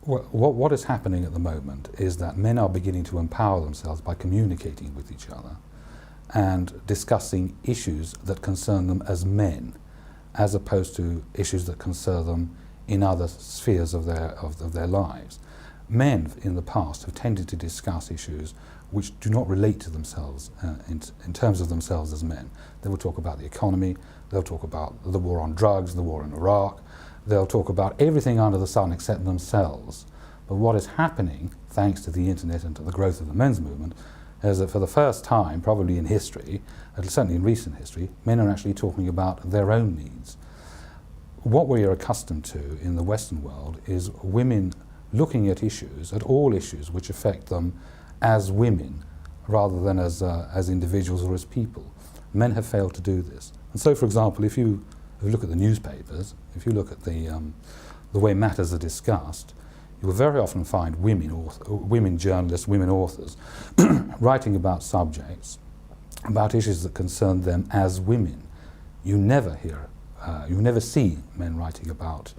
What is happening at the moment is that men are beginning to empower themselves by communicating with each other and discussing issues that concern them as men, as opposed to issues that concern them in other spheres of their lives. Men in the past have tended to discuss issues which do not relate to themselves in terms of themselves as men. They will talk about the economy, they'll talk about the war on drugs, the war in Iraq, they'll talk about everything under the sun except themselves. But what is happening, thanks to the internet and to the growth of the men's movement, is that for the first time, probably in history, certainly in recent history, men are actually talking about their own needs. What we are accustomed to in the Western world is women looking at issues, at all issues which affect them as women rather than as individuals or as people. Men have failed to do this. And so, for example, if you look at the newspapers, if you look at the way matters are discussed, you will very often find women journalists, women authors, writing about subjects, about issues that concern them as women. You never see men writing about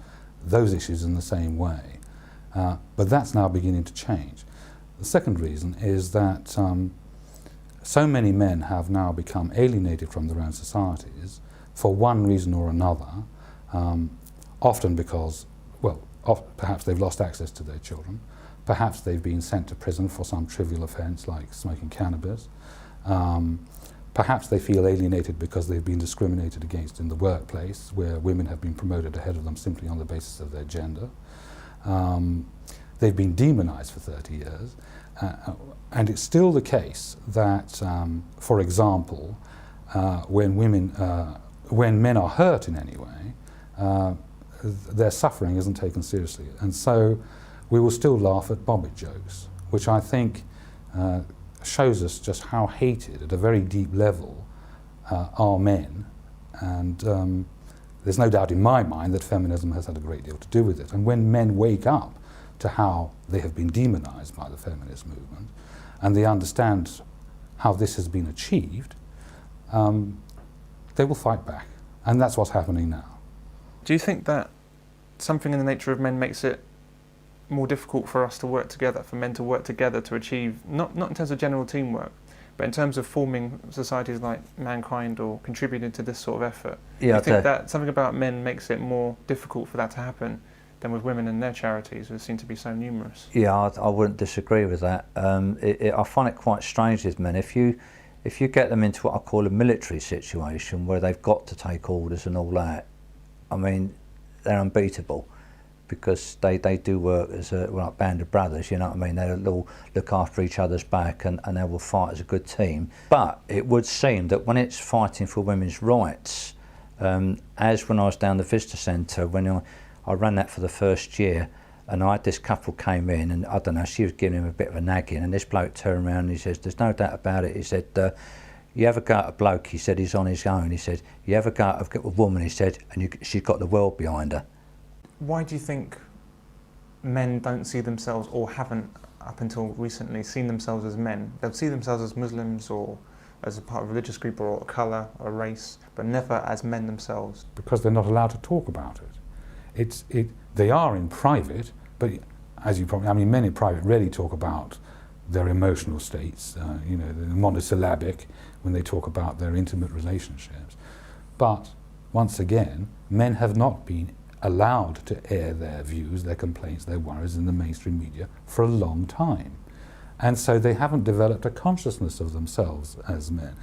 those issues in the same way. But that's now beginning to change. The second reason is that so many men have now become alienated from their own societies for one reason or another, often because, well, perhaps they've lost access to their children, perhaps they've been sent to prison for some trivial offence like smoking cannabis, perhaps they feel alienated because they've been discriminated against in the workplace, where women have been promoted ahead of them simply on the basis of their gender. They've been demonised for 30 years, and it's still the case that, for example, when men are hurt in any way, their suffering isn't taken seriously, and so we will still laugh at Bobbit jokes, which I think shows us just how hated at a very deep level are men, and there's no doubt in my mind that feminism has had a great deal to do with it. And when men wake up to how they have been demonised by the feminist movement, and they understand how this has been achieved, they will fight back, and that's what's happening now. Do you think that something in the nature of men makes it more difficult for us to work together, for men to work together to achieve, not in terms of general teamwork, but in terms of forming societies like mankind or contributing to this sort of effort? Yeah, do you think that something about men makes it more difficult for that to happen than with women and their charities, which seem to be so numerous? Yeah, I wouldn't disagree with that. I find it quite strange with men. If you get them into what I call a military situation where they've got to take orders and all that, I mean, they're unbeatable, because they do work as a band of brothers, you know what I mean? They'll look after each other's back, and they will fight as a good team. But it would seem that when it's fighting for women's rights, as when I was down the visitor centre, when I ran that for the first year, and I had this couple came in, and I don't know, she was giving him a bit of a nagging, and this bloke turned around and he says, "There's no doubt about it," he said, "you ever go at a bloke," he said, "he's on his own," he said, "you ever go at a woman," he said, "and she's got the world behind her." Why do you think men don't see themselves, or haven't up until recently seen themselves as men? They'll see themselves as Muslims or as a part of a religious group or a colour or a race, but never as men themselves. Because they're not allowed to talk about it. They are in private, but as you probably, I mean, men in private rarely talk about their emotional states, you know, the monosyllabic when they talk about their intimate relationships. But once again, men have not been allowed to air their views, their complaints, their worries in the mainstream media for a long time. And so they haven't developed a consciousness of themselves as men.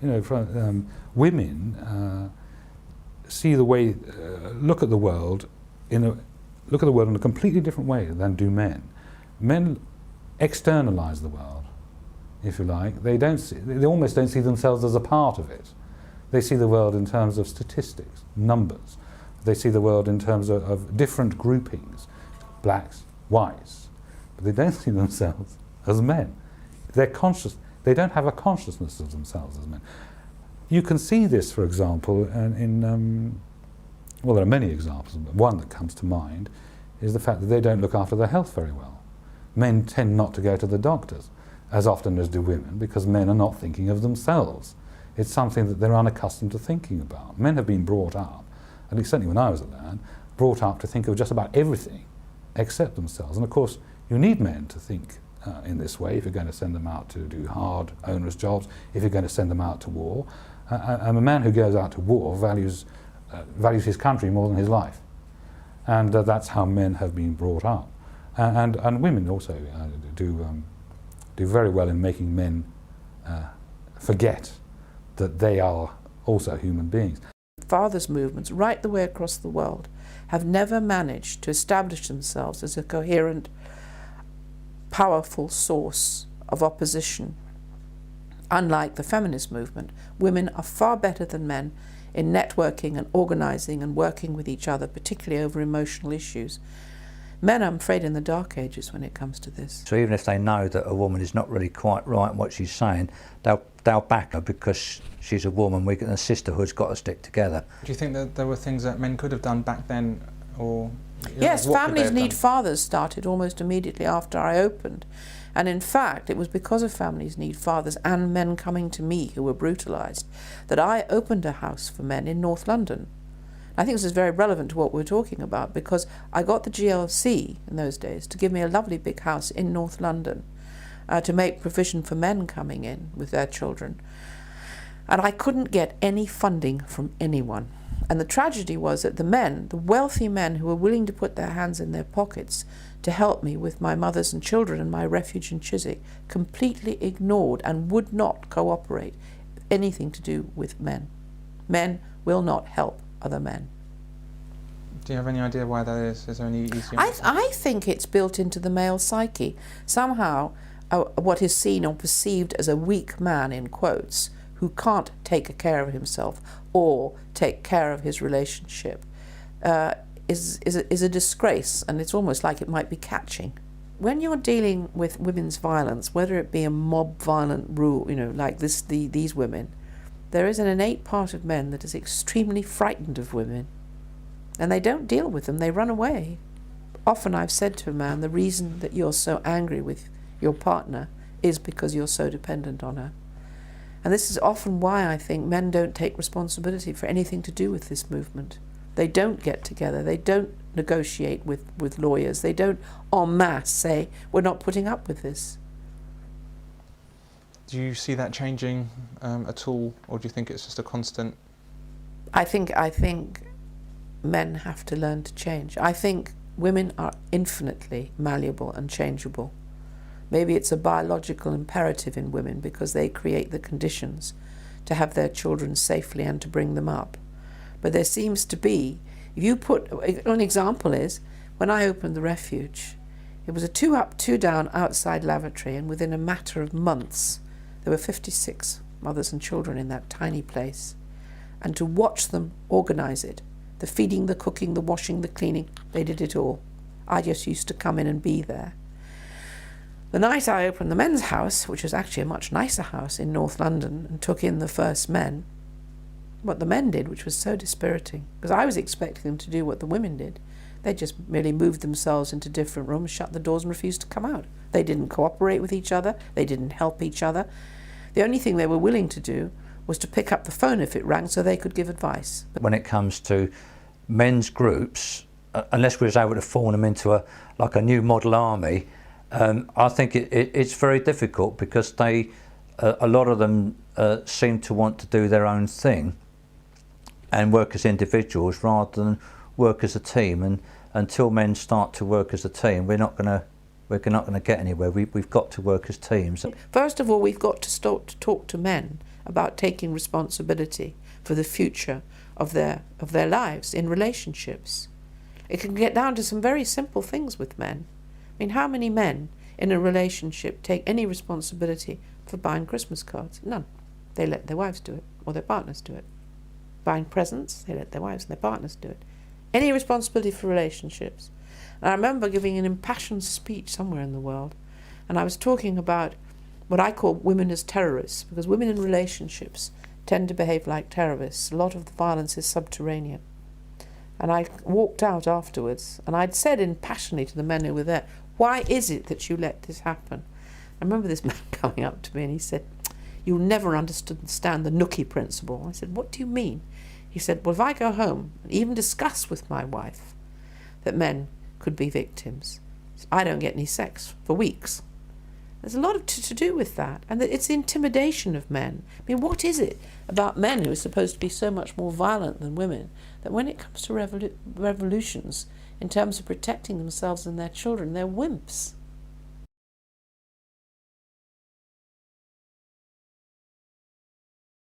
You know, women see the way, look at the world in a completely different way than do men. Men externalize the world, if you like. They almost don't see themselves as a part of it. They see the world in terms of statistics, numbers. They see the world in terms of different groupings, blacks, whites, but they don't see themselves as men. They're conscious. They don't have a consciousness of themselves as men. You can see this, for example, well, there are many examples, but one that comes to mind is the fact that they don't look after their health very well. Men tend not to go to the doctors as often as do women, because men are not thinking of themselves. It's something that they're unaccustomed to thinking about. Men have been brought up, at least certainly when I was a lad, brought up to think of just about everything accept themselves. And of course, you need men to think in this way if you're going to send them out to do hard, onerous jobs, if you're going to send them out to war. And a man who goes out to war values his country more than his life. And that's how men have been brought up. And women also do very well in making men forget that they are also human beings. Fathers' movements right the way across the world have never managed to establish themselves as a coherent, powerful source of opposition. Unlike the feminist movement, women are far better than men in networking and organising and working with each other, particularly over emotional issues. Men, I'm afraid, in the dark ages when it comes to this. So even if they know that a woman is not really quite right in what she's saying, they'll back her because she's a woman. The sisterhood's got to stick together. Do you think that there were things that men could have done back then, or? Yes, Families Need Fathers started almost immediately after I opened. And in fact, it was because of Families Need Fathers and men coming to me who were brutalised that I opened a house for men in North London. I think this is very relevant to what we're talking about, because I got the GLC in those days to give me a lovely big house in North London to make provision for men coming in with their children. And I couldn't get any funding from anyone. And the tragedy was that the men, the wealthy men who were willing to put their hands in their pockets to help me with my mothers and children and my refuge in Chiswick, completely ignored and would not cooperate anything to do with men. Men will not help other men. Do you have any idea why that is? Is there any easy answer? I think it's built into the male psyche. Somehow, what is seen or perceived as a weak man, in quotes, who can't take care of himself or take care of his relationship, is a disgrace, and it's almost like it might be catching. When you're dealing with women's violence, whether it be a mob violent rule, like these women, there is an innate part of men that is extremely frightened of women, and they don't deal with them, they run away. Often I've said to a man, the reason that you're so angry with your partner is because you're so dependent on her. And this is often why I think men don't take responsibility for anything to do with this movement. They don't get together, they don't negotiate with lawyers, they don't en masse say, we're not putting up with this. Do you see that changing at all, or do you think it's just a constant? I think men have to learn to change. I think women are infinitely malleable and changeable. Maybe it's a biological imperative in women because they create the conditions to have their children safely and to bring them up. But there seems to be, if you put, an example is, when I opened the refuge, it was a 2 up, 2 down outside lavatory, and within a matter of months, there were 56 mothers and children in that tiny place. And to watch them organise it, the feeding, the cooking, the washing, the cleaning, they did it all. I just used to come in and be there. The night I opened the men's house, which was actually a much nicer house in North London, and took in the first men, what the men did, which was so dispiriting, because I was expecting them to do what the women did. They just merely moved themselves into different rooms, shut the doors and refused to come out. They didn't cooperate with each other, they didn't help each other. The only thing they were willing to do was to pick up the phone if it rang so they could give advice. When it comes to men's groups, unless we was able to form them into a new model army, I think it's very difficult because a lot of them seem to want to do their own thing and work as individuals rather than work as a team. And until men start to work as a team, we're not going to get anywhere. We've got to work as teams. First of all, we've got to start to talk to men about taking responsibility for the future of their lives in relationships. It can get down to some very simple things with men. I mean, how many men in a relationship take any responsibility for buying Christmas cards? None. They let their wives do it, or their partners do it. Buying presents, they let their wives and their partners do it. Any responsibility for relationships. And I remember giving an impassioned speech somewhere in the world, and I was talking about what I call women as terrorists, because women in relationships tend to behave like terrorists. A lot of the violence is subterranean. And I walked out afterwards, and I'd said impassionately to the men who were there, why is it that you let this happen? I remember this man coming up to me and he said, you'll never understand the nookie principle. I said, what do you mean? He said, well, if I go home and even discuss with my wife that men could be victims. I don't get any sex for weeks. There's a lot to do with that, and it's the intimidation of men. I mean, what is it about men who are supposed to be so much more violent than women, that when it comes to revolutions, in terms of protecting themselves and their children, they're wimps?